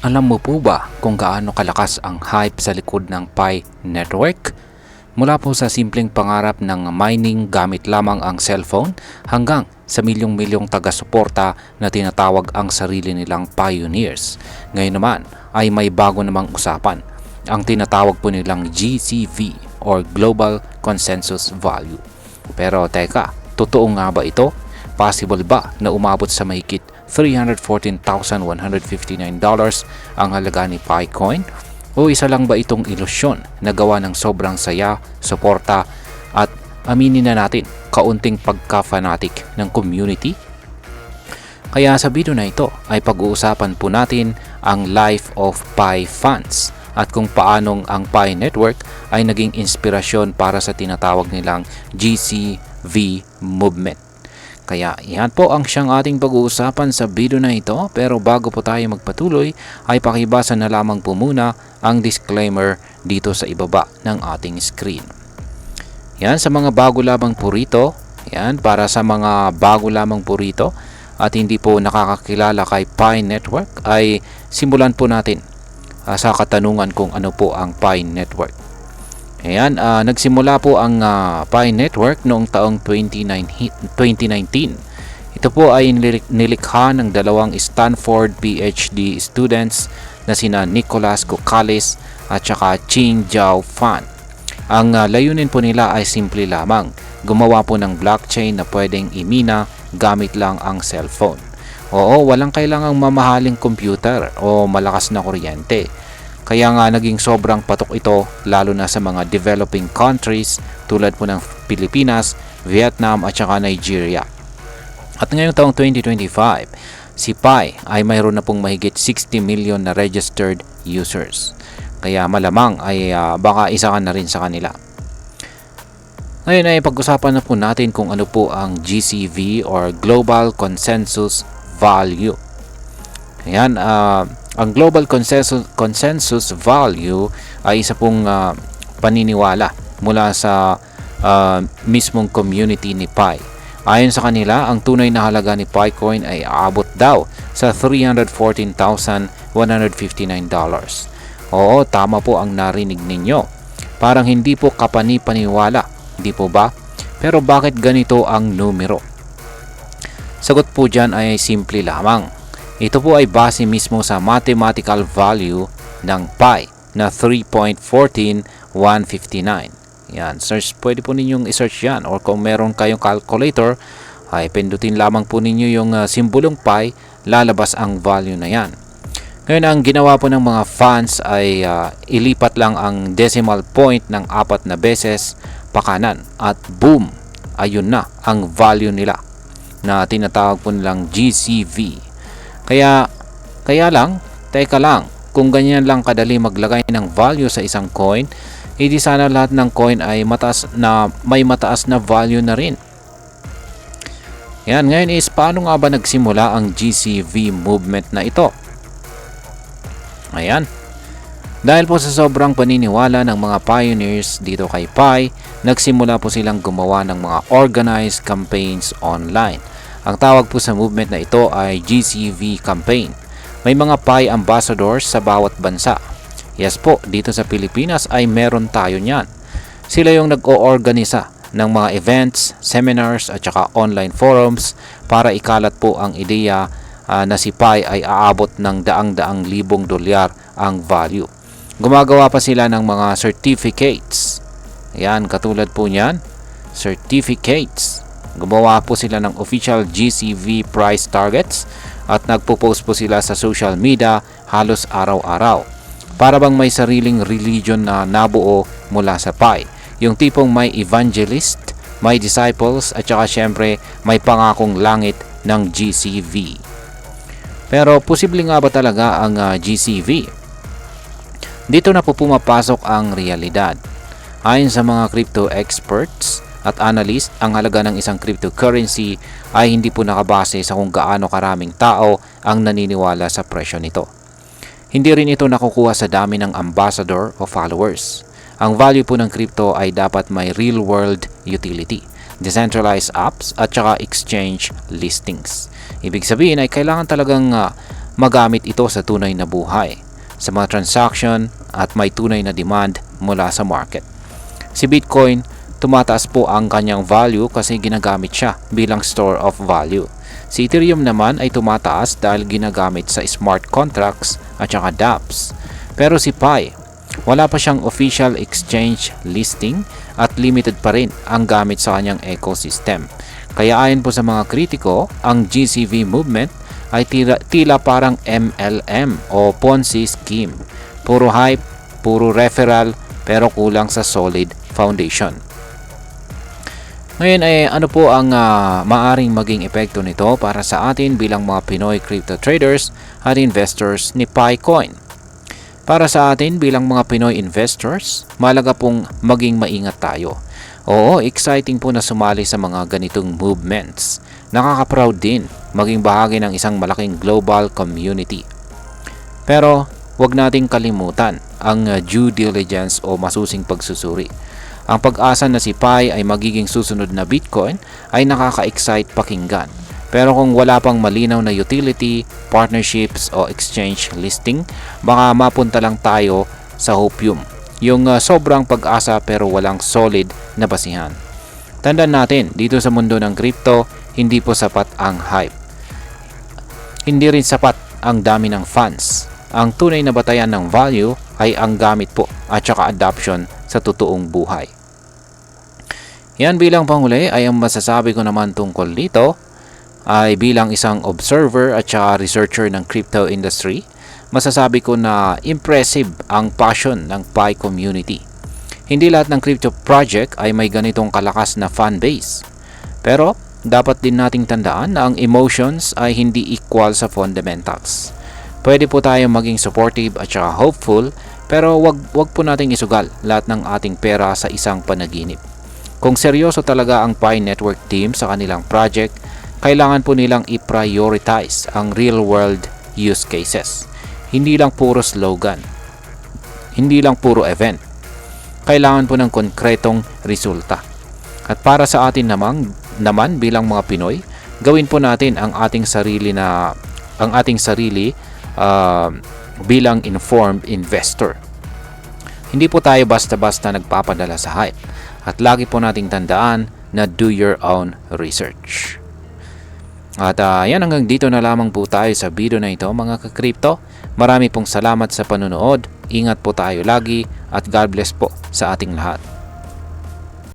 Alam mo po ba kung gaano kalakas ang hype sa likod ng Pi Network? Mula po sa simpleng pangarap ng mining gamit lamang ang cellphone hanggang sa milyong-milyong taga-suporta na tinatawag ang sarili nilang pioneers. Ngayon naman ay may bago namang usapan, ang tinatawag po nilang GCV or Global Consensus Value. Pero teka, totoo nga ba ito? Possible ba na umabot sa mahigit $314,159 ang halaga ni Picoin? O isa lang ba itong ilusyon na gawa ng sobrang saya, suporta at aminin na natin kaunting pagka-fanatic ng community? Kaya sa video na ito ay pag-uusapan po natin ang life of Pi fans at kung paanong ang Pi Network ay naging inspirasyon para sa tinatawag nilang GCV movement. Kaya yan po ang siyang ating pag-uusapan sa video na ito, pero bago po tayo magpatuloy ay pakibasa na lamang po muna ang disclaimer dito sa ibaba ng ating screen. Yan, sa mga bago lamang po rito, yan, para sa mga bago lamang po rito at hindi po nakakakilala kay Pi Network ay simulan po natin sa katanungan kung ano po ang Pi Network. Ayan, nagsimula po ang Pi Network noong taong 2019. Ito po ay nilikha ng dalawang Stanford PhD students na sina Nicholas Kokkalis at saka Ching Jiao Fan. Ang layunin po nila ay simple lamang, gumawa po ng blockchain na pwedeng imina gamit lang ang cellphone. Oo, walang kailangang mamahaling computer o malakas na kuryente. Kaya nga naging sobrang patok ito lalo na sa mga developing countries tulad po ng Pilipinas, Vietnam at saka Nigeria. At ngayong taong 2025, si Pi ay mayroon na pong mahigit 60 million na registered users. Kaya malamang ay baka isa ka na rin sa kanila. Ngayon ay pag-usapan na po natin kung ano po ang GCV or Global Consensus Value. Ayan, ang Global Consensus Value ay isa pong paniniwala mula sa mismong community ni Pi. Ayon sa kanila, ang tunay na halaga ni Picoin ay aabot daw sa $314,159. Oo, tama po ang narinig ninyo. Parang hindi po kapani-paniwala, hindi po ba? Pero bakit ganito ang numero? Sagot po dyan ay simple lamang. Ito po ay base mismo sa mathematical value ng Pi na 3.14159. Yan, search, pwede po ninyong i-search yan, or kung meron kayong calculator ay pindutin lamang po ninyo yung simbolong Pi, lalabas ang value na yan. Ngayon, ang ginawa po ng mga fans ay ilipat lang ang decimal point ng 4 na beses pakanan at boom, ayun na ang value nila na tinatawag po nilang GCV. Kaya lang, teka lang, kung ganyan lang kadali maglagay ng value sa isang coin, hindi sana lahat ng coin ay may mataas na value na rin. Yan, ngayon is paano nga ba nagsimula ang GCV movement na ito? Ayan. Dahil po sa sobrang paniniwala ng mga pioneers dito kay Pi, nagsimula po silang gumawa ng mga organized campaigns online. Ang tawag po sa movement na ito ay GCV campaign. May mga Pi ambassadors sa bawat bansa. Yes po, dito sa Pilipinas ay meron tayo niyan. Sila yung nag-oorganisa ng mga events, seminars at saka online forums para ikalat po ang ideya na si Pi ay aabot ng daang-daang libong dolyar ang value. Gumagawa pa sila ng mga certificates. Yan, katulad po niyan, certificates. Gumawa po sila ng official GCV price targets at nagpo-post po sila sa social media halos araw-araw. Para bang may sariling religion na nabuo mula sa Pi. Yung tipong may evangelist, may disciples at saka syempre may pangakong langit ng GCV. Pero posible nga ba talaga ang GCV? Dito na po pumapasok ang realidad. Ayon sa mga crypto experts at analyst, ang halaga ng isang cryptocurrency ay hindi po nakabase sa kung gaano karaming tao ang naniniwala sa presyo nito. Hindi rin ito nakukuha sa dami ng ambassador o followers. Ang value po ng crypto ay dapat may real-world utility, decentralized apps at saka exchange listings. Ibig sabihin ay kailangan talagang magamit ito sa tunay na buhay, sa mga transaction at may tunay na demand mula sa market. Si Bitcoin, tumataas po ang kanyang value kasi ginagamit siya bilang store of value. Si Ethereum naman ay tumataas dahil ginagamit sa smart contracts at saka dApps. Pero si Pi, wala pa siyang official exchange listing at limited pa rin ang gamit sa kanyang ecosystem. Kaya ayon po sa mga kritiko, ang GCV movement ay tila parang MLM o Ponzi scheme. Puro hype, puro referral, pero kulang sa solid foundation. Ngayon ay ano po ang maaring maging epekto nito para sa atin bilang mga Pinoy crypto traders at investors ni PiCoin. Para sa atin bilang mga Pinoy investors, mahalaga pong maging maingat tayo. Oo, exciting po na sumali sa mga ganitong movements. Nakaka-proud din maging bahagi ng isang malaking global community. Pero huwag nating kalimutan ang due diligence o masusing pagsusuri. Ang pag-asa na si Pi ay magiging susunod na Bitcoin ay nakaka-excite pakinggan. Pero kung wala pang malinaw na utility, partnerships o exchange listing, baka mapunta lang tayo sa hopium. Yung sobrang pag-asa pero walang solid na basihan. Tandaan natin, dito sa mundo ng crypto, hindi po sapat ang hype. Hindi rin sapat ang dami ng fans. Ang tunay na batayan ng value ay ang gamit po at saka adoption sa totoong buhay. Yan bilang panghuli ay ang masasabi ko naman tungkol dito ay bilang isang observer at saka researcher ng crypto industry, masasabi ko na impressive ang passion ng Pi community. Hindi lahat ng crypto project ay may ganitong kalakas na fan base. Pero dapat din nating tandaan na ang emotions ay hindi equal sa fundamentals. Pwede po tayo maging supportive at saka hopeful, pero wag po nating isugal lahat ng ating pera sa isang panaginip. Kung seryoso talaga ang Pi Network team sa kanilang project, kailangan po nilang i-prioritize ang real-world use cases. Hindi lang puro slogan. Hindi lang puro event. Kailangan po ng konkretong resulta. At para sa atin naman bilang mga Pinoy, gawin po natin ang ating sarili bilang informed investor. Hindi po tayo basta-basta nagpapadala sa hype. At lagi po nating tandaan na do your own research. At yan, hanggang dito na lamang po tayo sa video na ito mga ka-crypto. Marami pong salamat sa panonood. Ingat po tayo lagi at God bless po sa ating lahat.